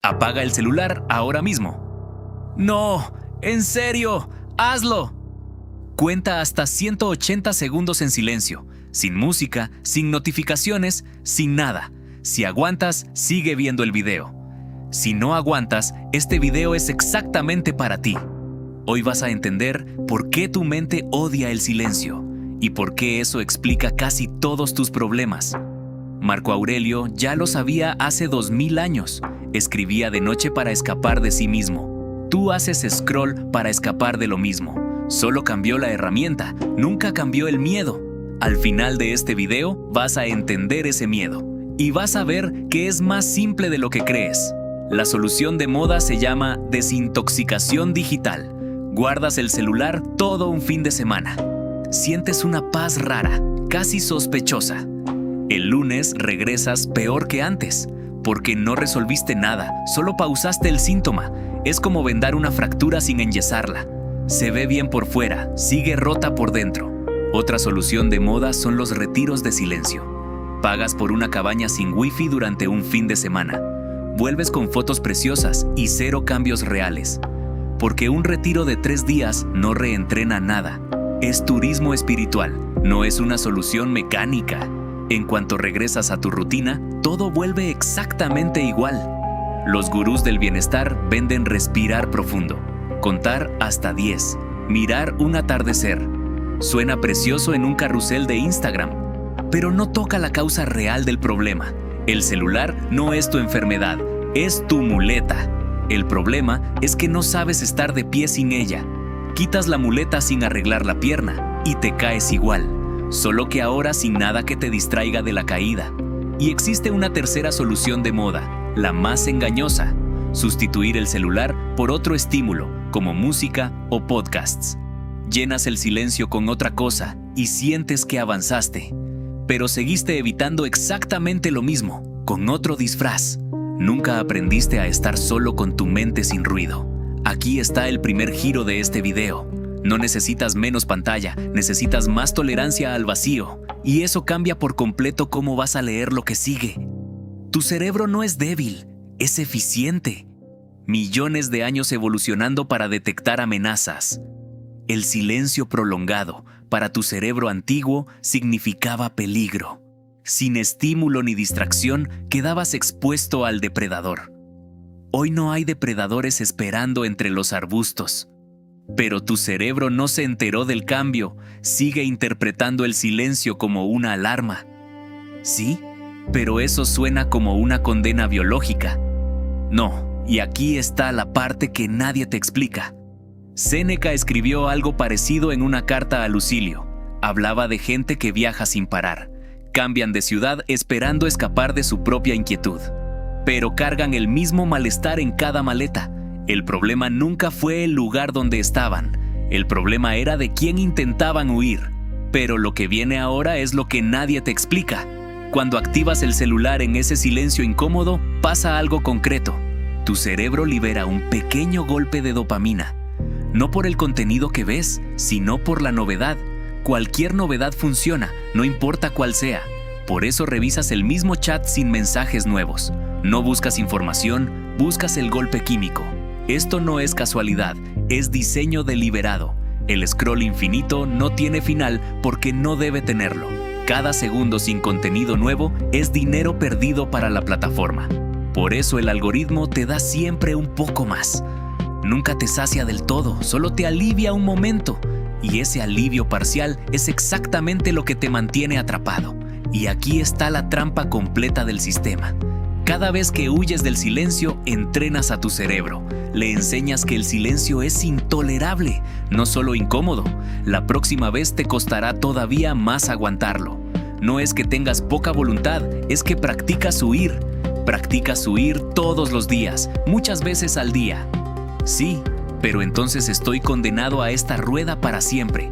Apaga el celular ahora mismo. ¡No! ¡En serio! ¡Hazlo! Cuenta hasta 180 segundos en silencio, sin música, sin notificaciones, sin nada. Si aguantas, sigue viendo el video. Si no aguantas, este video es exactamente para ti. Hoy vas a entender por qué tu mente odia el silencio y por qué eso explica casi todos tus problemas. Marco Aurelio ya lo sabía hace 2000 años. Escribía de noche para escapar de sí mismo. Tú haces scroll para escapar de lo mismo. Solo cambió la herramienta, nunca cambió el miedo. Al final de este video vas a entender ese miedo y vas a ver que es más simple de lo que crees. La solución de moda se llama desintoxicación digital. Guardas el celular todo un fin de semana. Sientes una paz rara, casi sospechosa. El lunes regresas peor que antes, porque no resolviste nada, solo pausaste el síntoma. Es como vendar una fractura sin enyesarla. Se ve bien por fuera, sigue rota por dentro. Otra solución de moda son los retiros de silencio. Pagas por una cabaña sin wifi durante un fin de semana. Vuelves con fotos preciosas y 0 cambios reales. Porque un retiro de 3 días no reentrena nada. Es turismo espiritual, no es una solución mecánica. En cuanto regresas a tu rutina, todo vuelve exactamente igual. Los gurús del bienestar venden respirar profundo, contar hasta 10, mirar un atardecer. Suena precioso en un carrusel de Instagram, pero no toca la causa real del problema. El celular no es tu enfermedad, es tu muleta. El problema es que no sabes estar de pie sin ella. Quitas la muleta sin arreglar la pierna y te caes igual. Solo que ahora sin nada que te distraiga de la caída. Y existe una tercera solución de moda, la más engañosa: sustituir el celular por otro estímulo, como música o podcasts. Llenas el silencio con otra cosa y sientes que avanzaste, pero seguiste evitando exactamente lo mismo, con otro disfraz. Nunca aprendiste a estar solo con tu mente sin ruido. Aquí está el primer giro de este video. No necesitas menos pantalla, necesitas más tolerancia al vacío. Y eso cambia por completo cómo vas a leer lo que sigue. Tu cerebro no es débil, es eficiente. Millones de años evolucionando para detectar amenazas. El silencio prolongado, para tu cerebro antiguo, significaba peligro. Sin estímulo ni distracción, quedabas expuesto al depredador. Hoy no hay depredadores esperando entre los arbustos. Pero tu cerebro no se enteró del cambio, sigue interpretando el silencio como una alarma. Sí, pero eso suena como una condena biológica. No, y aquí está la parte que nadie te explica. Séneca escribió algo parecido en una carta a Lucilio. Hablaba de gente que viaja sin parar. Cambian de ciudad esperando escapar de su propia inquietud. Pero cargan el mismo malestar en cada maleta. El problema nunca fue el lugar donde estaban. El problema era de quién intentaban huir. Pero lo que viene ahora es lo que nadie te explica. Cuando activas el celular en ese silencio incómodo, pasa algo concreto. Tu cerebro libera un pequeño golpe de dopamina. No por el contenido que ves, sino por la novedad. Cualquier novedad funciona, no importa cuál sea. Por eso revisas el mismo chat sin mensajes nuevos. No buscas información, buscas el golpe químico. Esto no es casualidad, es diseño deliberado. El scroll infinito no tiene final porque no debe tenerlo. Cada segundo sin contenido nuevo es dinero perdido para la plataforma. Por eso el algoritmo te da siempre un poco más. Nunca te sacia del todo, solo te alivia un momento. Y ese alivio parcial es exactamente lo que te mantiene atrapado. Y aquí está la trampa completa del sistema. Cada vez que huyes del silencio, entrenas a tu cerebro. Le enseñas que el silencio es intolerable, no solo incómodo. La próxima vez te costará todavía más aguantarlo. No es que tengas poca voluntad, es que practicas huir. Practicas huir todos los días, muchas veces al día. Sí, pero entonces estoy condenado a esta rueda para siempre.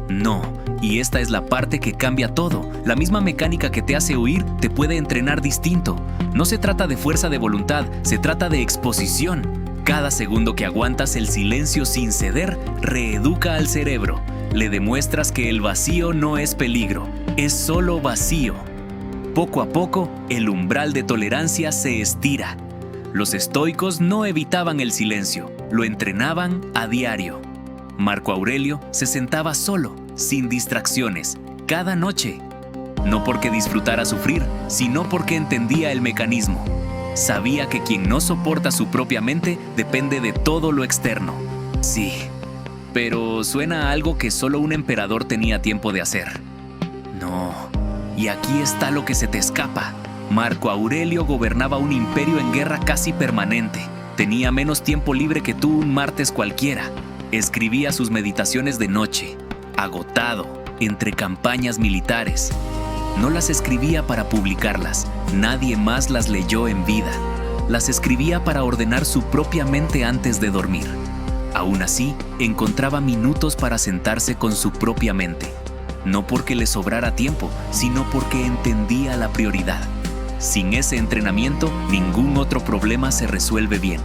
No, y esta es la parte que cambia todo. La misma mecánica que te hace huir te puede entrenar distinto. No se trata de fuerza de voluntad, se trata de exposición. Cada segundo que aguantas el silencio sin ceder, reeduca al cerebro. Le demuestras que el vacío no es peligro, es solo vacío. Poco a poco, el umbral de tolerancia se estira. Los estoicos no evitaban el silencio, lo entrenaban a diario. Marco Aurelio se sentaba solo, sin distracciones, cada noche. No porque disfrutara sufrir, sino porque entendía el mecanismo. Sabía que quien no soporta su propia mente depende de todo lo externo. Sí, pero suena a algo que solo un emperador tenía tiempo de hacer. No, y aquí está lo que se te escapa. Marco Aurelio gobernaba un imperio en guerra casi permanente. Tenía menos tiempo libre que tú un martes cualquiera. Escribía sus meditaciones de noche, agotado, entre campañas militares. No las escribía para publicarlas, nadie más las leyó en vida. Las escribía para ordenar su propia mente antes de dormir. Aún así, encontraba minutos para sentarse con su propia mente. No porque le sobrara tiempo, sino porque entendía la prioridad. Sin ese entrenamiento, ningún otro problema se resuelve bien.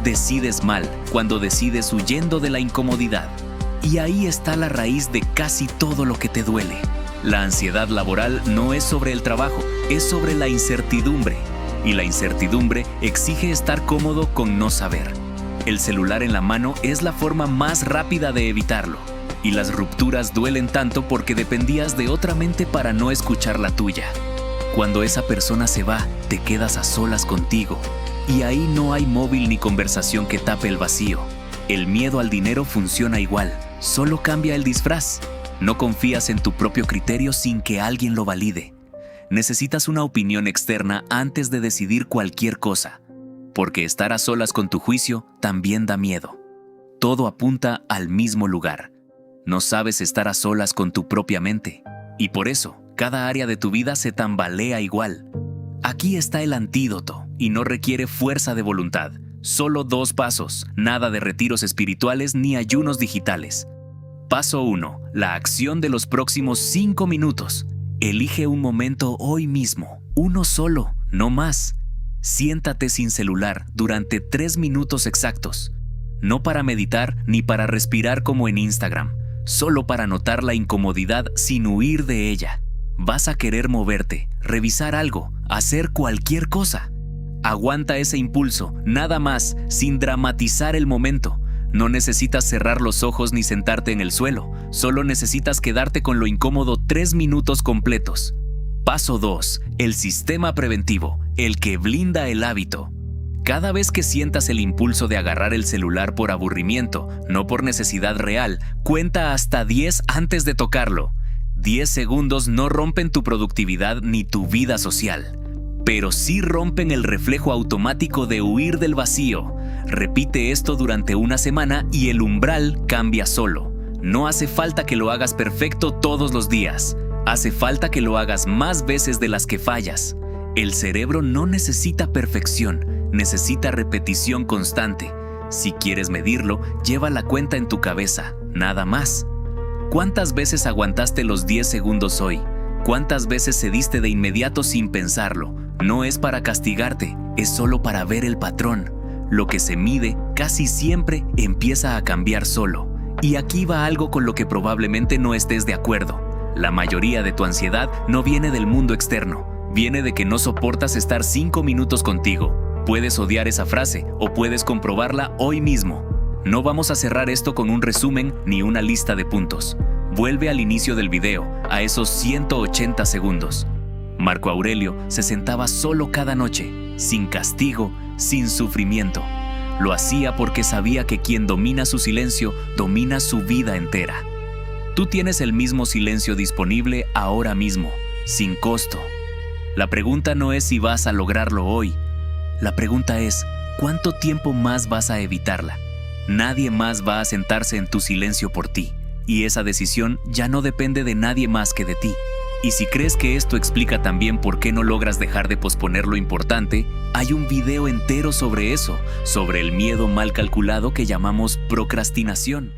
Decides mal cuando decides huyendo de la incomodidad. Y ahí está la raíz de casi todo lo que te duele. La ansiedad laboral no es sobre el trabajo, es sobre la incertidumbre. Y la incertidumbre exige estar cómodo con no saber. El celular en la mano es la forma más rápida de evitarlo. Y las rupturas duelen tanto porque dependías de otra mente para no escuchar la tuya. Cuando esa persona se va, te quedas a solas contigo. Y ahí no hay móvil ni conversación que tape el vacío. El miedo al dinero funciona igual, solo cambia el disfraz. No confías en tu propio criterio sin que alguien lo valide. Necesitas una opinión externa antes de decidir cualquier cosa. Porque estar a solas con tu juicio también da miedo. Todo apunta al mismo lugar. No sabes estar a solas con tu propia mente. Y por eso, cada área de tu vida se tambalea igual. Aquí está el antídoto, y no requiere fuerza de voluntad. Solo 2 pasos, nada de retiros espirituales ni ayunos digitales. Paso 1. La acción de los próximos 5 minutos. Elige un momento hoy mismo, uno solo, no más. Siéntate sin celular durante 3 minutos exactos. No para meditar ni para respirar como en Instagram, solo para notar la incomodidad sin huir de ella. Vas a querer moverte, revisar algo, hacer cualquier cosa. Aguanta ese impulso, nada más, sin dramatizar el momento. No necesitas cerrar los ojos ni sentarte en el suelo, solo necesitas quedarte con lo incómodo 3 minutos completos. Paso 2. El sistema preventivo, el que blinda el hábito. Cada vez que sientas el impulso de agarrar el celular por aburrimiento, no por necesidad real, cuenta hasta 10 antes de tocarlo. 10 segundos no rompen tu productividad ni tu vida social, pero sí rompen el reflejo automático de huir del vacío. Repite esto durante una semana y el umbral cambia solo. No hace falta que lo hagas perfecto todos los días. Hace falta que lo hagas más veces de las que fallas. El cerebro no necesita perfección, necesita repetición constante. Si quieres medirlo, lleva la cuenta en tu cabeza, nada más. ¿Cuántas veces aguantaste los 10 segundos hoy? ¿Cuántas veces cediste de inmediato sin pensarlo? No es para castigarte, es solo para ver el patrón. Lo que se mide casi siempre empieza a cambiar solo. Y aquí va algo con lo que probablemente no estés de acuerdo. La mayoría de tu ansiedad no viene del mundo externo. Viene de que no soportas estar 5 minutos contigo. Puedes odiar esa frase o puedes comprobarla hoy mismo. No vamos a cerrar esto con un resumen ni una lista de puntos. Vuelve al inicio del video, a esos 180 segundos. Marco Aurelio se sentaba solo cada noche, sin castigo, sin sufrimiento. Lo hacía porque sabía que quien domina su silencio, domina su vida entera. Tú tienes el mismo silencio disponible ahora mismo, sin costo. La pregunta no es si vas a lograrlo hoy. La pregunta es, ¿cuánto tiempo más vas a evitarla? Nadie más va a sentarse en tu silencio por ti, y esa decisión ya no depende de nadie más que de ti. Y si crees que esto explica también por qué no logras dejar de posponer lo importante, hay un video entero sobre eso, sobre el miedo mal calculado que llamamos procrastinación.